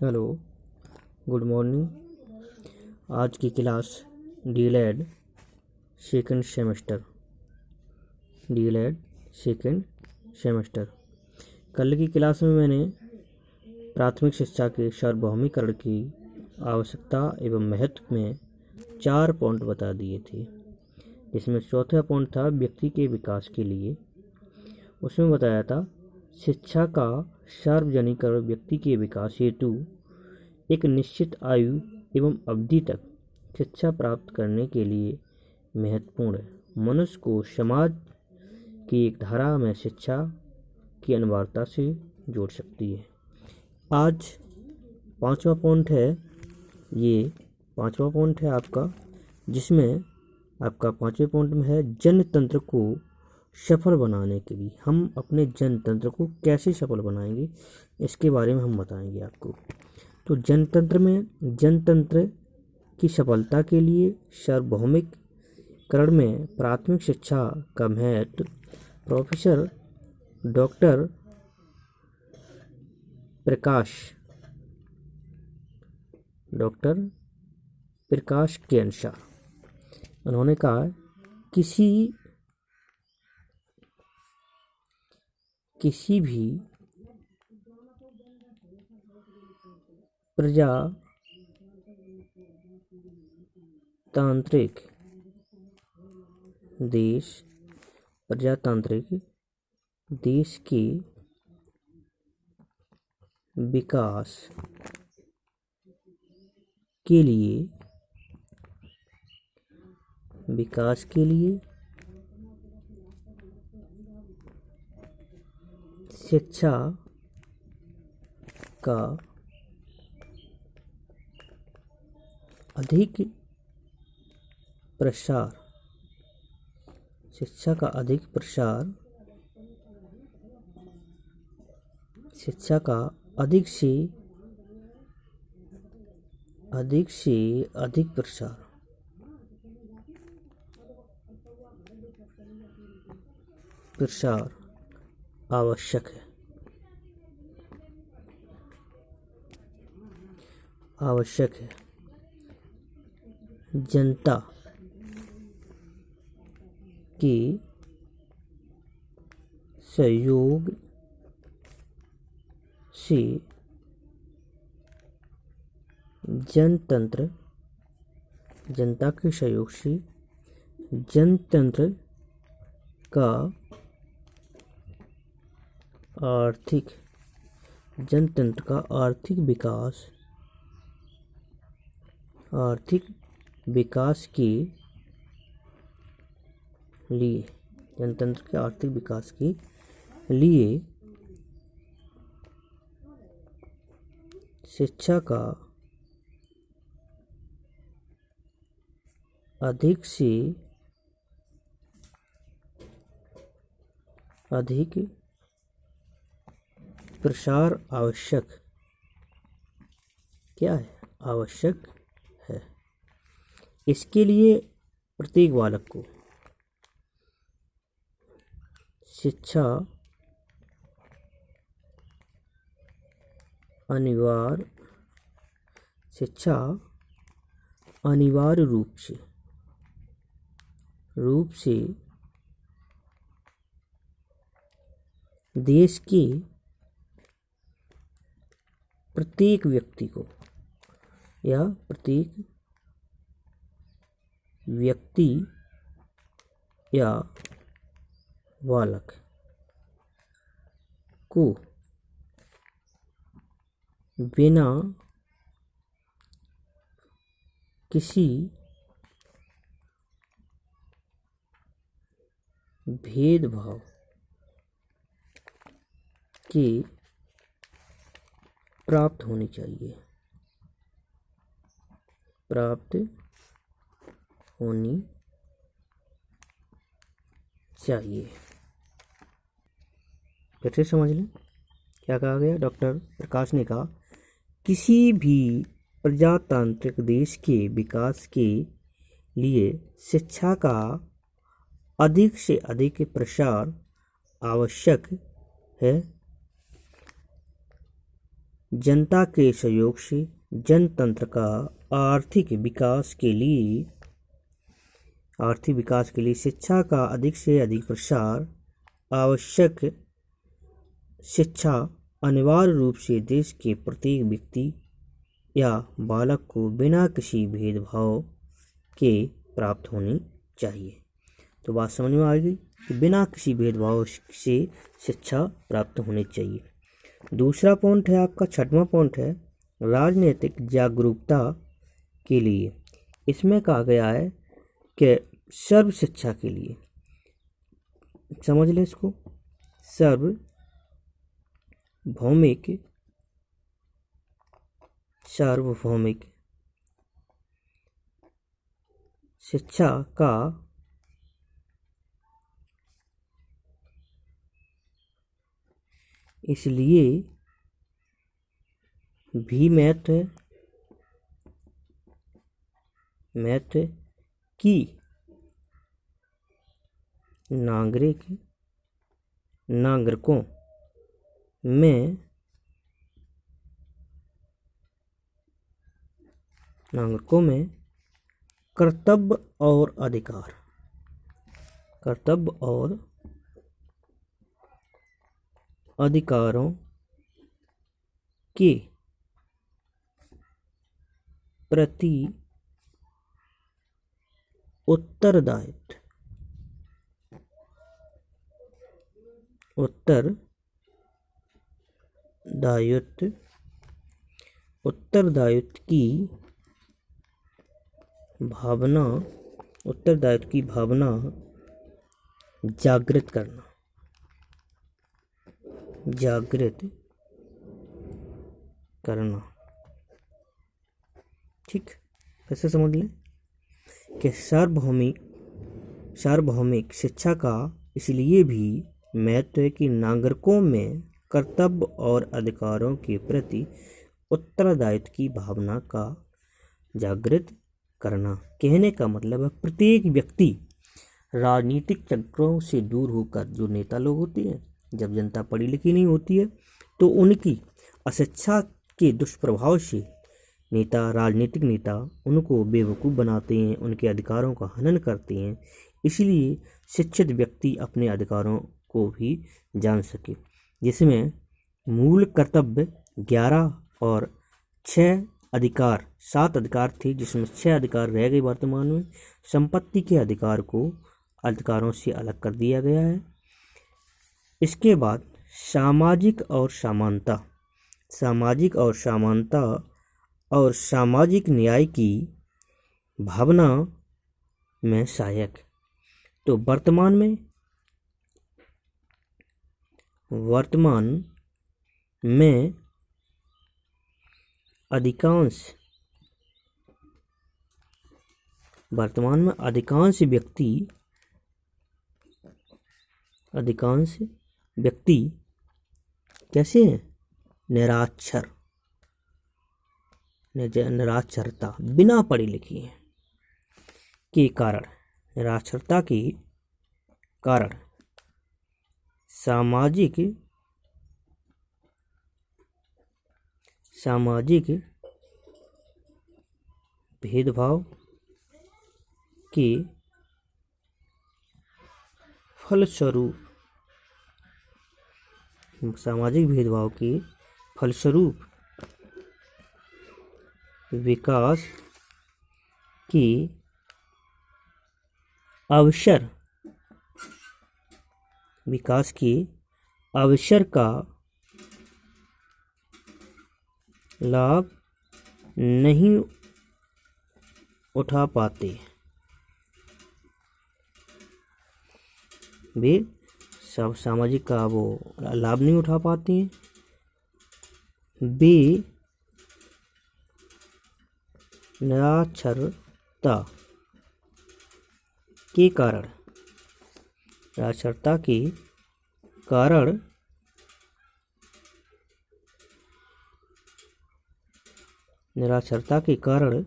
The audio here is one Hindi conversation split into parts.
Hello, good morning. आज की क्लास डीएलएड सेकंड सेमेस्टर। कल की क्लास में मैंने प्राथमिक शिक्षा के सार्वभौमिकरण की आवश्यकता एवं महत्व में 4 पॉइंट बता दिए थे। इसमें चौथा पॉइंट था व्यक्ति के विकास के लिए। उसमें बताया था शिक्षा का सार्वजनिकरण व्यक्ति के विकास हेतु एक निश्चित आयु एवं अवधि तक शिक्षा प्राप्त करने के लिए महत्वपूर्ण है। मनुष्य को समाज की एक धारा में शिक्षा की अनिवार्यता से जोड़ सकती है। आज पांचवा पॉइंट है आपका, जिसमें आपका 5वें पॉइंट में है जनतंत्र को सफल बनाने के लिए हम अपने जनतंत्र को कैसे सफल बनाएंगे, इसके बारे में हम बताएंगे आपको। तो जनतंत्र की सफलता के लिए सार्वभौमिकरण में प्राथमिक शिक्षा का महत्व प्रोफेसर डॉक्टर प्रकाश के अनुसार उन्होंने कहा किसी भी प्रजातांत्रिक देश के विकास के लिए शिक्षा का अधिक प्रसार शिक्षा का अधिक से अधिक प्रसार आवश्यक है। जनता के सहयोग से जनतंत्र का आर्थिक विकास के लिए शिक्षा का अधिक से अधिक प्रसार आवश्यक है। इसके लिए प्रत्येक बालक को शिक्षा अनिवार्य रूप से देश के प्रत्येक व्यक्ति या बालक को बिना किसी भेदभाव के प्राप्त होनी चाहिए। फिर से समझ लें क्या कहा गया। डॉक्टर प्रकाश ने कहा किसी भी प्रजातांत्रिक देश के विकास के लिए शिक्षा का अधिक से अधिक प्रसार आवश्यक है। जनता के सहयोग से जनतंत्र का आर्थिक विकास के लिए शिक्षा का अधिक से अधिक प्रसार आवश्यक। शिक्षा अनिवार्य रूप से देश के प्रत्येक व्यक्ति या बालक को बिना किसी भेदभाव के प्राप्त होनी चाहिए। तो बात समझ में आ गई कि बिना किसी भेदभाव से शिक्षा प्राप्त होनी चाहिए। दूसरा पॉइंट है आपका, छठवां पॉइंट है राजनीतिक जागरूकता के लिए। इसमें कहा गया है कि सर्व शिक्षा के लिए, समझ लें इसको, सार्वभौमिक शिक्षा का इसलिए भी महत्व कि नागरिकों में कर्तव्य और अधिकारों के प्रति उत्तरदायित्व की भावना जागृत करना। ठीक, कैसे समझ लें कि सार्वभौमिक शिक्षा का इसलिए भी महत्व है कि नागरिकों में कर्तव्य और अधिकारों के प्रति उत्तरदायित्व की भावना का जागृत करना। कहने का मतलब है प्रत्येक व्यक्ति राजनीतिक चक्रों से दूर होकर, जो नेता लोग होते हैं, जब जनता पढ़ी लिखी नहीं होती है तो उनकी अशिक्षा के दुष्प्रभाव से राजनीतिक नेता उनको बेवकूफ़ बनाते हैं, उनके अधिकारों का हनन करते हैं। इसलिए शिक्षित व्यक्ति अपने अधिकारों को भी जान सके, जिसमें मूल कर्तव्य 11 और 7 अधिकार थे, जिसमें 6 अधिकार रह गए वर्तमान में। संपत्ति के अधिकारों से अलग कर दिया गया है। इसके बाद सामाजिक और सामाजिक न्याय की भावना में सहायक। तो वर्तमान में अधिकांश व्यक्ति कैसे हैं? निराक्षरता, बिना पढ़े लिखे हैं के कारण, निराक्षरता के कारण सामाजिक भेदभाव के फलस्वरूप विकास के अवसर का लाभ नहीं उठा पाते। वे सब सामाजिक का वो लाभ नहीं उठा पाते हैं। वे निराक्षरता के कारण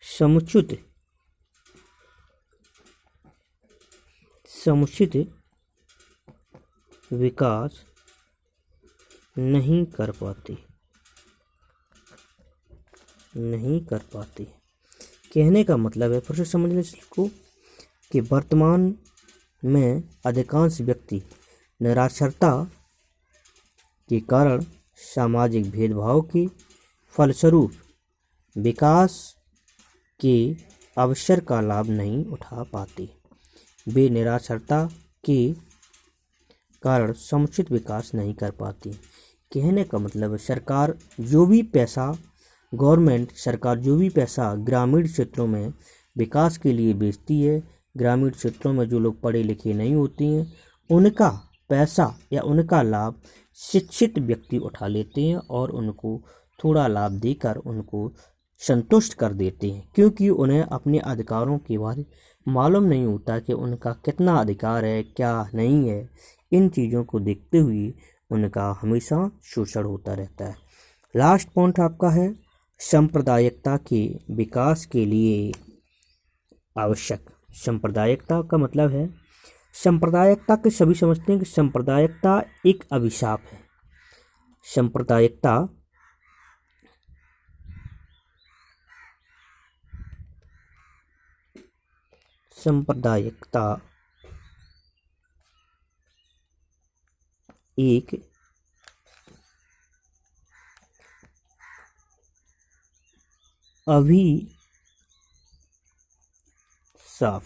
समुचित विकास नहीं कर पाते। नहीं कर पाती। कहने का मतलब है, फिर से समझने को, कि वर्तमान में अधिकांश व्यक्ति निरक्षरता के कारण सामाजिक भेदभाव के फलस्वरूप विकास के अवसर का लाभ नहीं उठा पाते। वे निरक्षरता के कारण समुचित विकास नहीं कर पाती। कहने का मतलब है, सरकार जो भी पैसा ग्रामीण क्षेत्रों में विकास के लिए बेचती है, ग्रामीण क्षेत्रों में जो लोग पढ़े लिखे नहीं होते हैं, उनका पैसा या उनका लाभ शिक्षित व्यक्ति उठा लेते हैं और उनको थोड़ा लाभ देकर उनको संतुष्ट कर देते हैं, क्योंकि उन्हें अपने अधिकारों के बारे मालूम नहीं होता कि उनका कितना अधिकार है, क्या नहीं है। इन चीज़ों को देखते हुए उनका हमेशा शोषण होता रहता है। लास्ट पॉइंट आपका है, सांप्रदायिकता के विकास के लिए आवश्यक। सांप्रदायिकता का मतलब है, सांप्रदायिकता के सभी समझते हैं कि सांप्रदायिकता एक अभिशाप है। सांप्रदायिकता एक अभिशाप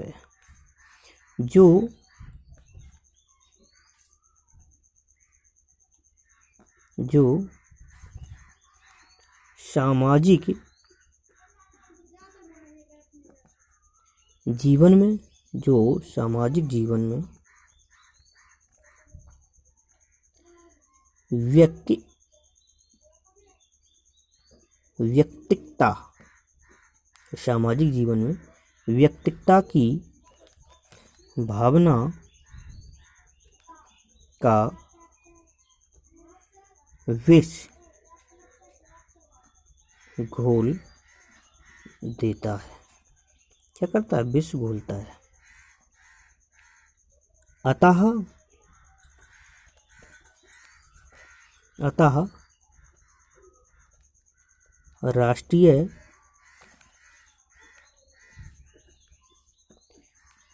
है जो सामाजिक जीवन में व्यक्तिकता की भावना का विष घोल देता है। क्या करता है? विष घोलता है। अतः राष्ट्रीय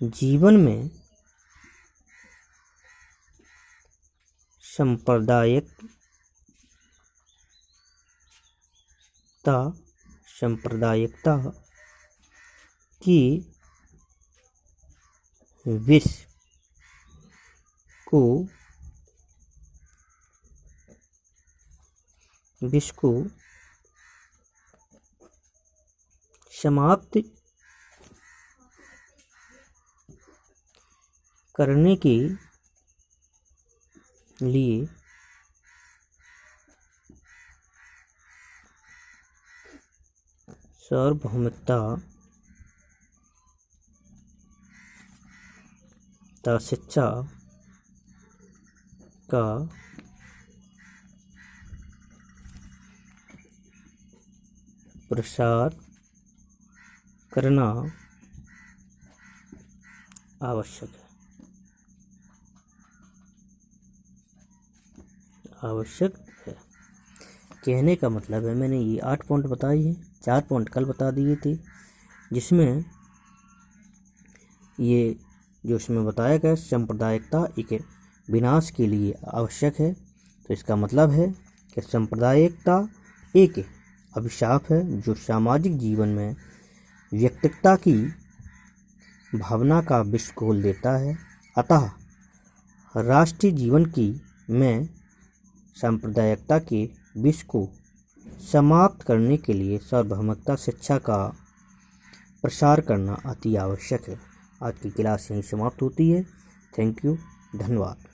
जीवन में सांप्रदायिकता की विष को समाप्त करने के लिए सार्वभौमिकता शिक्षा का प्रसार करना आवश्यक है। कहने का मतलब है, मैंने ये 8 पॉइंट बताए हैं, 4 पॉइंट कल बता दिए थे, जिसमें ये जो इसमें बताया गया सांप्रदायिकता एक विनाश के लिए आवश्यक है। तो इसका मतलब है कि सांप्रदायिकता एक अभिशाप है जो सामाजिक जीवन में व्यक्तिकता की भावना का विष घोल देता है। अतः राष्ट्रीय जीवन में सांप्रदायिकता के विष को समाप्त करने के लिए सार्वभौमिकता शिक्षा का प्रसार करना अति आवश्यक है। आज की क्लास यहीं समाप्त होती है। थैंक यू, धन्यवाद।